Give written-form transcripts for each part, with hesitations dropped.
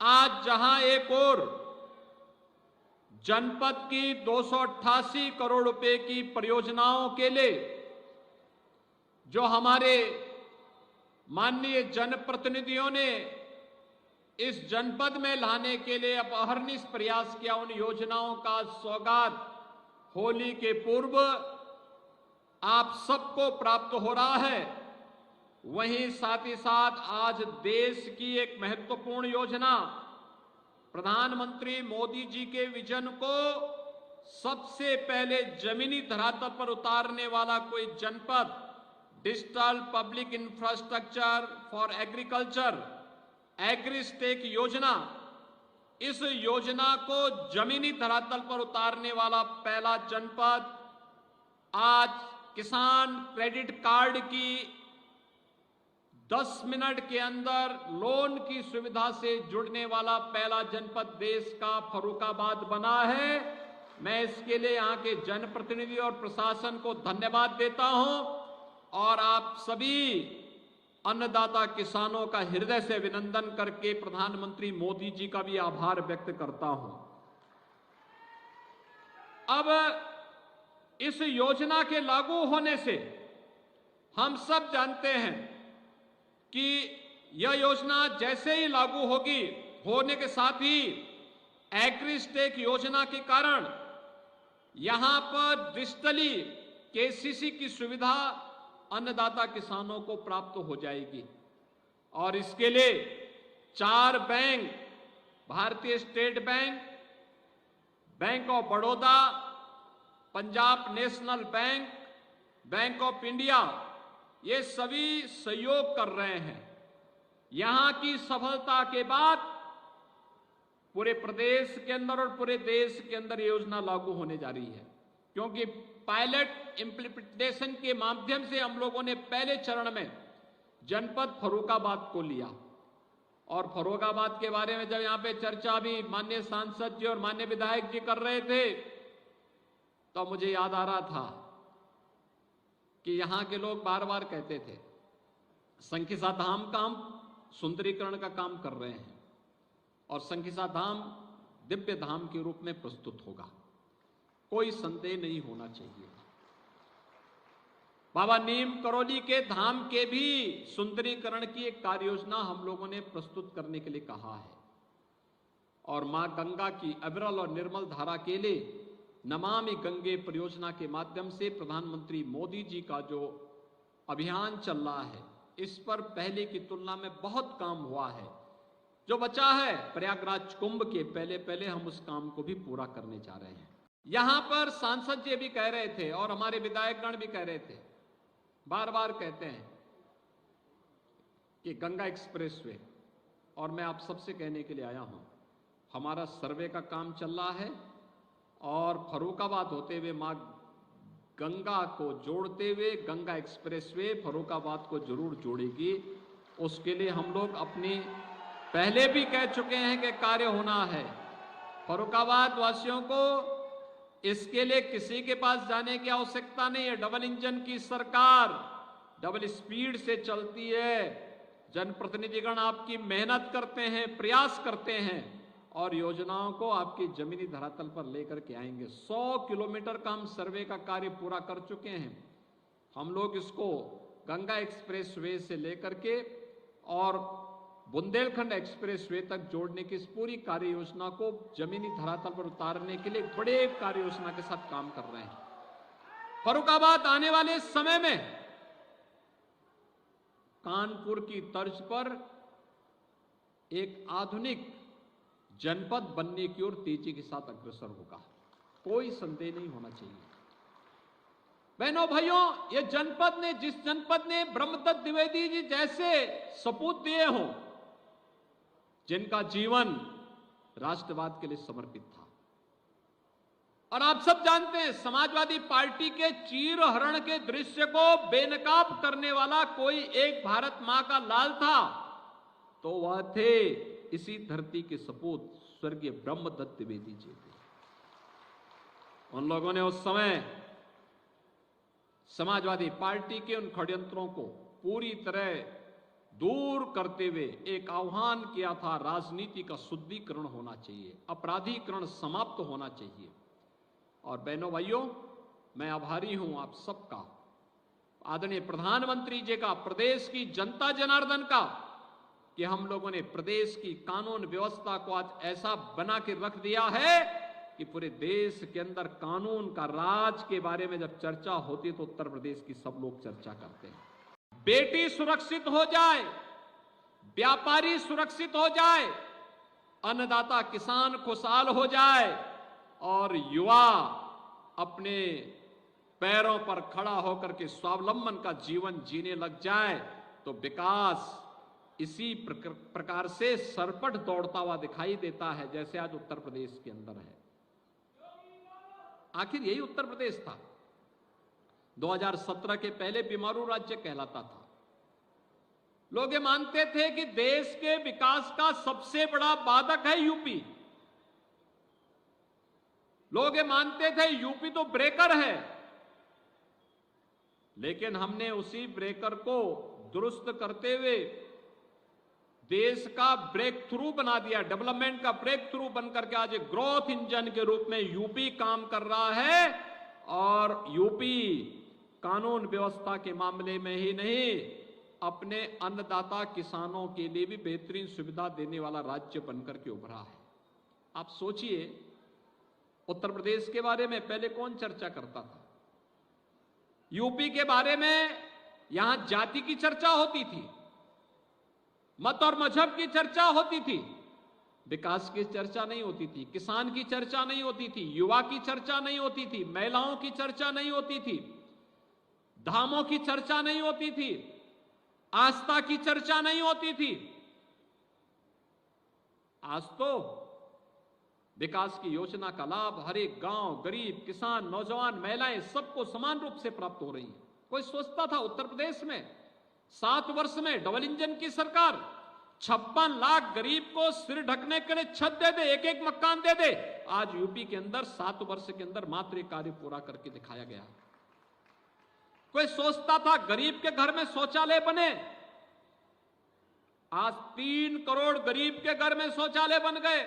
आज जहां एक और जनपद की 288 करोड़ रुपए की परियोजनाओं के लिए जो हमारे माननीय जनप्रतिनिधियों ने इस जनपद में लाने के लिए अब अहर्निश प्रयास किया, उन योजनाओं का सौगात होली के पूर्व आप सबको प्राप्त हो रहा है। वहीं साथ ही साथ आज देश की एक महत्वपूर्ण योजना, प्रधानमंत्री मोदी जी के विजन को सबसे पहले जमीनी धरातल पर उतारने वाला कोई जनपद, digital public infrastructure for agriculture AgriStack योजना, इस योजना को जमीनी धरातल पर उतारने वाला पहला जनपद, आज किसान क्रेडिट कार्ड की 10 मिनट के अंदर लोन की सुविधा से जुड़ने वाला पहला जनपद देश का फर्रुखाबाद बना है। मैं इसके लिए यहां के जनप्रतिनिधि और प्रशासन को धन्यवाद देता हूं और आप सभी अन्नदाता किसानों का हृदय से अभिनंदन करके प्रधानमंत्री मोदी जी का भी आभार व्यक्त करता हूं। अब इस योजना के लागू होने से हम सब जानते हैं कि यह योजना जैसे ही लागू होगी, होने के साथ ही एग्रीस्टेक योजना के कारण यहां पर डिजिटली केसीसी की सुविधा अन्नदाता किसानों को प्राप्त हो जाएगी और इसके लिए 4 बैंक, भारतीय state bank, bank of Baroda, Punjab national bank, bank of India, ये सभी सहयोग कर रहे हैं। यहां की सफलता के बाद पूरे प्रदेश के अंदर और पूरे देश के अंदर ये योजना लागू होने जा रही है, क्योंकि पायलट इंप्लीमेंटेशन के माध्यम से हम लोगों ने पहले चरण में जनपद फर्रुखाबाद को लिया और फर्रुखाबाद के बारे में जब यहां पे चर्चा भी माननीय सांसद जी और माननीय विधायक जी कर रहे थे तो मुझे याद आ रहा था कि यहां के लोग बार बार कहते थे संकिसा धाम का हम सुंदरीकरण का काम कर रहे हैं और संकिसा धाम दिव्य धाम के रूप में प्रस्तुत होगा, कोई संदेह नहीं होना चाहिए। बाबा नीम करौली के धाम के भी सुंदरीकरण की एक कार्य योजना हम लोगों ने प्रस्तुत करने के लिए कहा है और मां गंगा की अविरल और निर्मल धारा के लिए नमामि गंगे परियोजना के माध्यम से प्रधानमंत्री मोदी जी का जो अभियान चल रहा है, इस पर पहले की तुलना में बहुत काम हुआ है। जो बचा है प्रयागराज कुंभ के पहले पहले हम उस काम को भी पूरा करने जा रहे हैं। यहां पर सांसद जी भी कह रहे थे और हमारे विधायकगण भी कह रहे थे, बार बार कहते हैं कि गंगा एक्सप्रेसवे, और मैं आप सबसे कहने के लिए आया हूं, हमारा सर्वे का काम चल रहा है और फर्रुखाबाद होते हुए मां गंगा को जोड़ते हुए गंगा एक्सप्रेसवे फर्रुखाबाद को जरूर जोड़ेगी। उसके लिए हम लोग अपनी पहले भी कह चुके हैं कि कार्य होना है। फर्रुखाबाद वासियों को इसके लिए किसी के पास जाने की आवश्यकता नहीं है। डबल इंजन की सरकार डबल स्पीड से चलती है। जनप्रतिनिधिगण आपकी मेहनत करते हैं, प्रयास करते हैं और योजनाओं को आपकी जमीनी धरातल पर लेकर के आएंगे। 100 किलोमीटर का हम सर्वे का कार्य पूरा कर चुके हैं। हम लोग इसको गंगा एक्सप्रेसवे से लेकर के और बुंदेलखंड एक्सप्रेसवे तक जोड़ने की इस पूरी कार्य योजना को जमीनी धरातल पर उतारने के लिए बड़े कार्य योजना के साथ काम कर रहे हैं। फर्रुखाबाद आने वाले समय में कानपुर की तर्ज पर एक आधुनिक जनपद बनने की ओर तेजी के साथ अग्रसर होगा, कोई संदेह नहीं होना चाहिए। बहनों भाइयों, ये जनपद ने, जिस जनपद ने ब्रह्मदत्त द्विवेदी जी जैसे सपूत दिए हों, जिनका जीवन राष्ट्रवाद के लिए समर्पित था, और आप सब जानते हैं समाजवादी पार्टी के चीरहरण के दृश्य को बेनकाब करने वाला कोई एक भारत मां का लाल था तो वह थे इसी धरती के सपूत स्वर्गीय ब्रह्मदत्त द्विवेदी जी थे। उन लोगों ने उस समय समाजवादी पार्टी के उन षड्यंत्रों को पूरी तरह दूर करते हुए एक आह्वान किया था, राजनीति का शुद्धिकरण होना चाहिए, अपराधीकरण समाप्त होना चाहिए। और बहनों भाइयों, मैं आभारी हूं आप सबका, आदरणीय प्रधानमंत्री जी का, प्रदेश की जनता जनार्दन का, कि हम लोगों ने प्रदेश की कानून व्यवस्था को आज ऐसा बना के रख दिया है कि पूरे देश के अंदर कानून का राज के बारे में जब चर्चा होती है तो उत्तर प्रदेश की सब लोग चर्चा करते हैं। बेटी सुरक्षित हो जाए, व्यापारी सुरक्षित हो जाए, अन्नदाता किसान खुशहाल हो जाए और युवा अपने पैरों पर खड़ा होकर के स्वावलंबन का जीवन जीने लग जाए तो विकास इसी प्रकार से सरपट दौड़ता हुआ दिखाई देता है, जैसे आज उत्तर प्रदेश के अंदर है। आखिर यही उत्तर प्रदेश था। 2017 के पहले बीमारू राज्य कहलाता था। लोग ये मानते थे कि देश के विकास का सबसे बड़ा बाधक है यूपी। लोग ये मानते थे यूपी तो ब्रेकर है, लेकिन हमने उसी ब्रेकर को दुरुस्त करते हुए देश का ब्रेक थ्रू बना दिया, डेवलपमेंट का ब्रेक थ्रू बनकर के आज एक ग्रोथ इंजन के रूप में यूपी काम कर रहा है। और यूपी कानून व्यवस्था के मामले में ही नहीं, अपने अन्नदाता किसानों के लिए भी बेहतरीन सुविधा देने वाला राज्य बनकर के उभरा है। आप सोचिए, उत्तर प्रदेश के बारे में पहले कौन चर्चा करता था? यूपी के बारे में यहां जाति की चर्चा होती थी, मत और मजहब की चर्चा होती थी, विकास की चर्चा नहीं होती थी, किसान की चर्चा नहीं होती थी, युवा की चर्चा नहीं होती थी, महिलाओं की चर्चा नहीं होती थी, धामों की चर्चा नहीं होती थी, आस्था की चर्चा नहीं होती थी। आज तो विकास की योजना का लाभ हर एक गांव, गरीब, किसान, नौजवान, महिलाएं सबको समान रूप से प्राप्त हो रही है। कोई सोचता था उत्तर प्रदेश में 7 वर्ष में डबल इंजन की सरकार 56 लाख गरीब को सिर ढकने के लिए छत दे दे, एक एक मकान दे दे। आज यूपी के अंदर 7 वर्ष के अंदर मात्र एक कार्य पूरा करके दिखाया गया। कोई सोचता था गरीब के घर में शौचालय बने, आज 3 करोड़ गरीब के घर में शौचालय बन गए।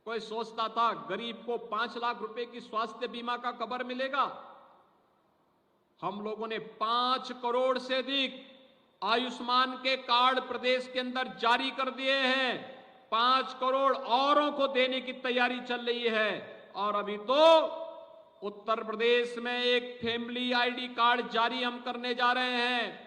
कोई सोचता था गरीब को 5 लाख रुपए की स्वास्थ्य बीमा का कवर मिलेगा, हम लोगों ने 5 करोड़ से अधिक आयुष्मान के कार्ड प्रदेश के अंदर जारी कर दिए हैं। 5 करोड़ औरों को देने की तैयारी चल रही है। और अभी तो उत्तर प्रदेश में एक फैमिली आईडी कार्ड जारी हम करने जा रहे हैं।